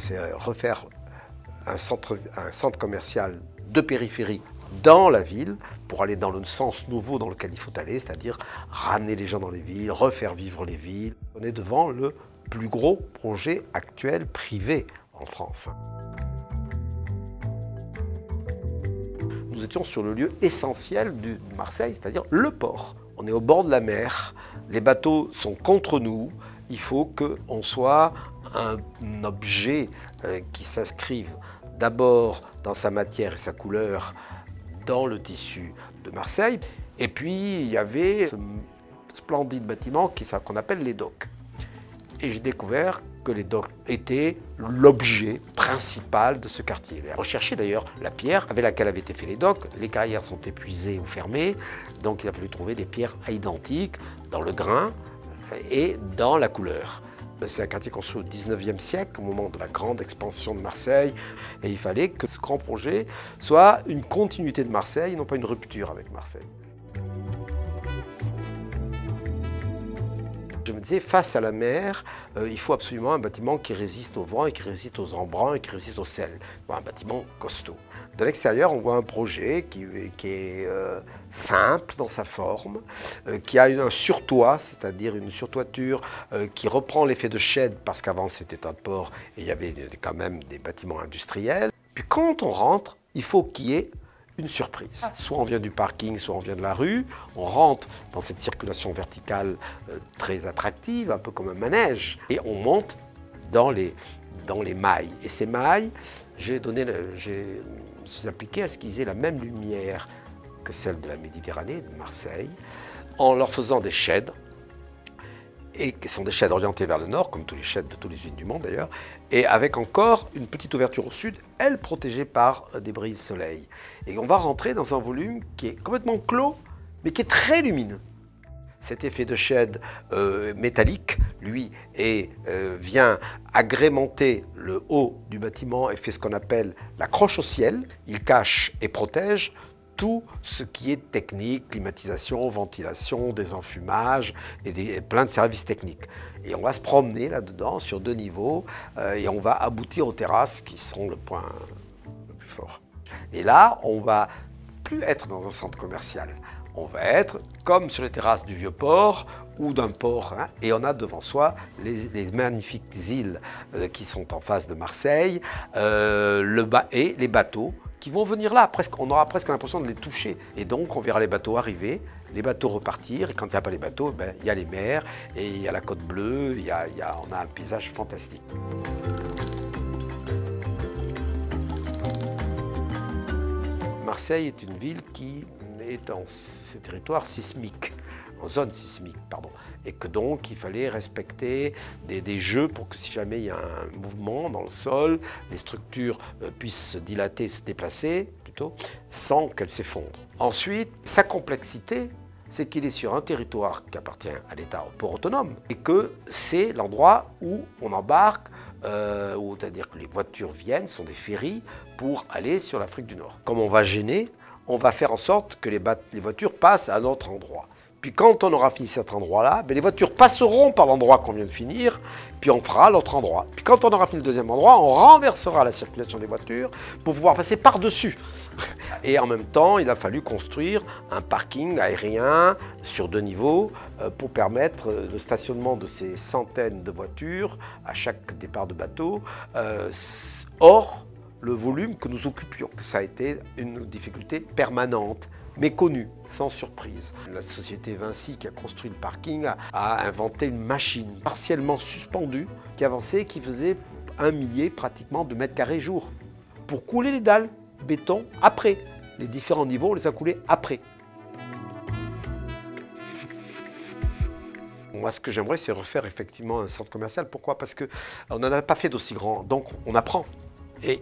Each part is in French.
c'est refaire un centre commercial de périphérie dans la ville pour aller dans le sens nouveau dans lequel il faut aller, c'est-à-dire ramener les gens dans les villes, refaire vivre les villes. On est devant le plus gros projet actuel privé en France. Nous étions sur le lieu essentiel de Marseille, c'est-à-dire le port. On est au bord de la mer, les bateaux sont contre nous, il faut qu'on soit un objet qui s'inscrive d'abord dans sa matière et sa couleur dans le tissu de Marseille. Et puis il y avait ce splendide bâtiment qu'on appelle les docks. Et j'ai découvert que les docks étaient l'objet principal de ce quartier. On recherchait d'ailleurs la pierre avec laquelle avaient été faits les docks. Les carrières sont épuisées ou fermées, donc il a fallu trouver des pierres identiques dans le grain et dans la couleur. C'est un quartier construit au 19e siècle, au moment de la grande expansion de Marseille. Et il fallait que ce grand projet soit une continuité de Marseille, et non pas une rupture avec Marseille. Je me disais, face à la mer, il faut absolument un bâtiment qui résiste au vent et qui résiste aux embruns et qui résiste au sel. Un bâtiment costaud. De l'extérieur, on voit un projet qui est simple dans sa forme, qui a un surtoit, c'est-à-dire une surtoiture qui reprend l'effet de shed, parce qu'avant c'était un port et il y avait quand même des bâtiments industriels. Puis quand on rentre, il faut qu'il y ait une surprise. Soit on vient du parking, soit on vient de la rue, on rentre dans cette circulation verticale très attractive, un peu comme un manège, et on monte dans les mailles. Et ces mailles, je me suis appliqué à ce qu'ils aient la même lumière que celle de la Méditerranée, de Marseille, en leur faisant des sheds, et qui sont des sheds orientés vers le nord, comme tous les sheds de toutes les usines du monde d'ailleurs, et avec encore une petite ouverture au sud, elle protégée par des brises soleil. Et on va rentrer dans un volume qui est complètement clos, mais qui est très lumineux. Cet effet de shed métallique, lui, vient agrémenter le haut du bâtiment et fait ce qu'on appelle la croche au ciel. Il cache et protège tout ce qui est technique, climatisation, ventilation, désenfumage et plein de services techniques. Et on va se promener là-dedans sur 2 niveaux et on va aboutir aux terrasses qui sont le point le plus fort. Et là, on va plus être dans un centre commercial. On va être comme sur les terrasses du Vieux-Port ou d'un port. Et on a devant soi les magnifiques îles qui sont en face de Marseille et les bateaux qui vont venir là. On aura presque l'impression de les toucher. Et donc, on verra les bateaux arriver, les bateaux repartir. Et quand il n'y a pas les bateaux, il y a les mers, et il y a la côte bleue, on a un paysage fantastique. Marseille est une ville qui est en ce territoire sismique, en zone sismique, pardon. Et que donc il fallait respecter des jeux pour que si jamais il y a un mouvement dans le sol, les structures puissent se dilater, se déplacer plutôt, sans qu'elles s'effondrent. Ensuite, sa complexité, c'est qu'il est sur un territoire qui appartient à l'État, au port autonome, et que c'est l'endroit où on embarque, c'est-à-dire que les voitures viennent, sont des ferries, pour aller sur l'Afrique du Nord. Comme on va gêner, on va faire en sorte que les voitures passent à un autre endroit. Puis quand on aura fini cet endroit-là, les voitures passeront par l'endroit qu'on vient de finir, puis on fera l'autre endroit. Puis quand on aura fini le deuxième endroit, on renversera la circulation des voitures pour pouvoir passer par-dessus. Et en même temps, il a fallu construire un parking aérien sur 2 niveaux pour permettre le stationnement de ces centaines de voitures à chaque départ de bateau, hors le volume que nous occupions. Ça a été une difficulté permanente, méconnue, sans surprise. La société Vinci qui a construit le parking a inventé une machine partiellement suspendue qui avançait et qui faisait 1 millier pratiquement de mètres carrés jour pour couler les dalles béton après. Les différents niveaux, on les a coulés après. Moi, ce que j'aimerais, c'est refaire effectivement un centre commercial. Pourquoi? Parce qu'on n'en avait pas fait d'aussi grand, donc on apprend. Et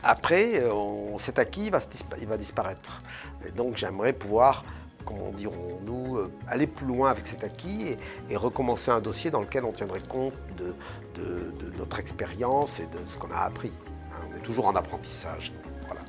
après, cet acquis il va disparaître. Et donc j'aimerais pouvoir, comment dirons-nous, aller plus loin avec cet acquis et recommencer un dossier dans lequel on tiendrait compte de notre expérience et de ce qu'on a appris. On est toujours en apprentissage. Voilà.